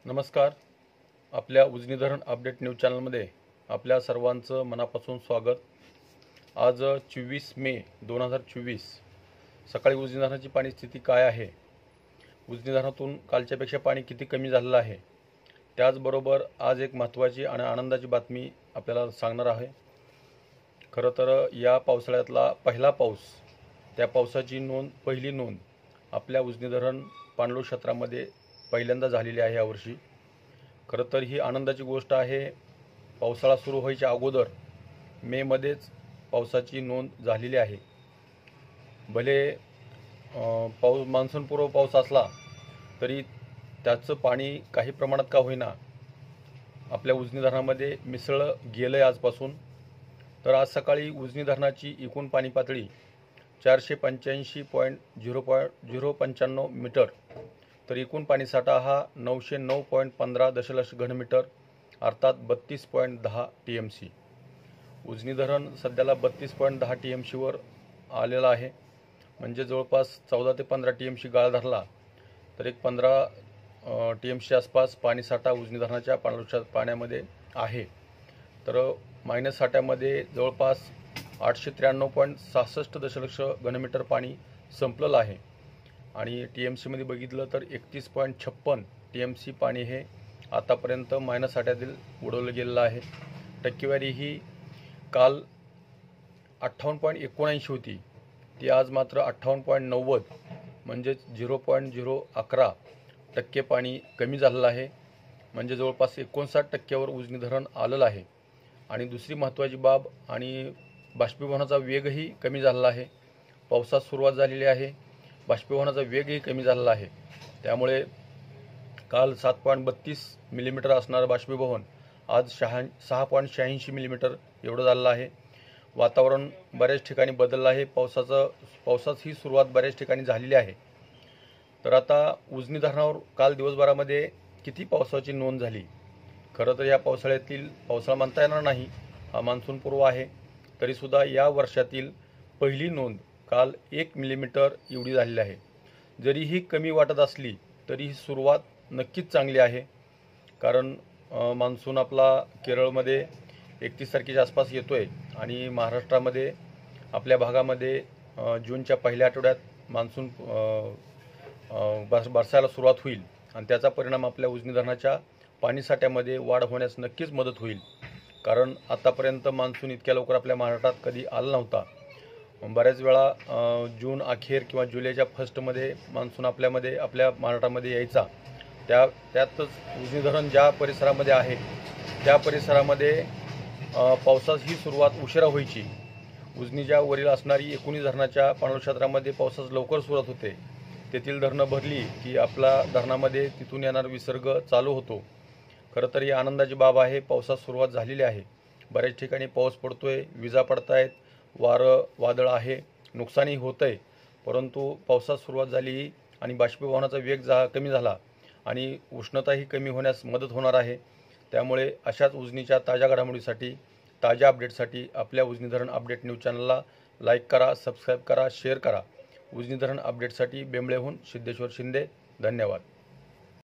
नमस्कार. आपल्या उजनी धरण अपडेट न्यूज चॅनलमध्ये आपल्या सर्वांचं मनापासून स्वागत. आज 24 मे 2024 सकाळी उजनी धरणाची पाणी स्थिती काय आहे, उजनी धरणातून कालच्यापेक्षा पाणी किती कमी झालेलं आहे, त्याचबरोबर आज एक महत्त्वाची आणि आनंदाची बातमी आपल्याला सांगणार आहे. खरं तर या पावसाळ्यातला पहिला पाऊस, त्या पावसाची पहिली नोंद आपल्या उजनी धरण पाणलोट क्षेत्रामध्ये पहिल्यांदा झालेली आहे यावर्षी. खरं तर ही आनंदाची गोष्ट आहे. पावसाळा सुरू व्हायच्या अगोदर मेमध्येच पावसाची नोंद झालेली आहे. भले मान्सूनपूर्व पाऊस असला तरी त्याचं पाणी काही प्रमाणात का होईना आपल्या उजनी धरणामध्ये मिसळलं गेलं आहे आजपासून. तर आज सकाळी उजनी धरणाची एकूण पाणी पातळी 485.095 मीटर, तर एकूण पाणीसाठा हा 909.15 दशलक्ष घनमीटर, अर्थात 32.10 TMC. उजनी धरण सध्याला 32.10 TMCवर आलेला आहे. म्हणजे जवळपास 14 ते 15 TMC गाळा धरला तर एक 15 TMC आसपास पाणीसाठा उजनी धरणाच्या पाण्यामध्ये आहे. तर मायनस साठ्यामध्ये जवळपास 893.66 दशलक्ष घनमीटर पाणी संपलेलं आहे. आणि TMCमध्ये बघितलं तर 31.56 TMC पाणी हे आतापर्यंत मायनस साठ्यातील उडवलं गेलेलं आहे. टक्केवारी ही काल 58.79 होती, ती आज मात्र 58.90 म्हणजेच 0.011% पाणी कमी झालेलं आहे. म्हणजे जवळपास 59% उजनी धरण आलेलं आहे. आणि दुसरी महत्त्वाची बाब, आणि बाष्पीभवनाचा वेगही कमी झालेला आहे. पावसात सुरुवात झालेली आहे, बाष्पीभवनाचा वेगही कमी झालेला आहे. त्यामुळे काल 7.32 मिलीमीटर असणारं बाष्पीभवन आज 6.86 मिलीमीटर एवढं झालेलं आहे. वातावरण बऱ्याच ठिकाणी बदललं आहे. पावसाची सुरुवात बऱ्याच ठिकाणी झालेली आहे. तर आता उजनी धरणावर काल दिवसभरामध्ये किती पावसाची नोंद झाली? खरं तर या पावसाळा म्हणता येणार नाही, हा मान्सूनपूर्व आहे. तरीसुद्धा या वर्षातील पहिली नोंद काल 1 मिलीमीटर एवढी झालेली आहे. जरीही कमी वाटत असली तरी ही सुरुवात नक्कीच चांगली आहे. कारण मान्सून आपला केरळमध्ये 31 तारखेच्या आसपास येतो आहे आणि महाराष्ट्रामध्ये आपल्या भागामध्ये जूनच्या पहिल्या आठवड्यात मान्सून बरसायला सुरुवात होईल आणि त्याचा परिणाम आपल्या उजनी धरणाच्या पाणीसाठ्यामध्ये वाढ होण्यास नक्कीच मदत होईल. कारण आतापर्यंत मान्सून इतक्या लवकर आपल्या महाराष्ट्रात कधी आला नव्हता. बऱ्याच वेळा जून अखेर किंवा जुलैच्या फर्स्टमध्ये मान्सून आपल्या महाराष्ट्रामध्ये यायचा. त्यातच उजनी धरण ज्या परिसरामध्ये आहे त्या परिसरामध्ये पावसाची सुरुवात उशिरा व्हायची. उजनीच्या वरील असणारी 19 धरणाच्या पाणलोट क्षेत्रामध्ये पावसाची लवकर सुरुवात होते. तेथील धरणं भरली की आपल्या धरणामध्ये तिथून येणारा विसर्ग चालू होतो. खरं तर ही आनंदाची बाब आहे. पावसास सुरुवात झालेली आहे. बऱ्याच ठिकाणी पाऊस पडतोय, विजा पडतायत, वारं वादळ आहे, नुकसानही होतं आहे. परंतु पावसास सुरुवात झाली आणि बाष्पीभवनाचा वेग कमी झाला आणि उष्णताही कमी होण्यास मदत होणार आहे. त्यामुळे अशाच उजनीच्या ताज्या घडामोडीसाठी, ताज्या अपडेटसाठी आपल्या उजनी धरण अपडेट न्यूज चॅनलला लाईक करा, सबस्क्राईब करा, शेअर करा. उजनी धरण अपडेटसाठी बेंबळेहून सिद्धेश्वर शिंदे. धन्यवाद.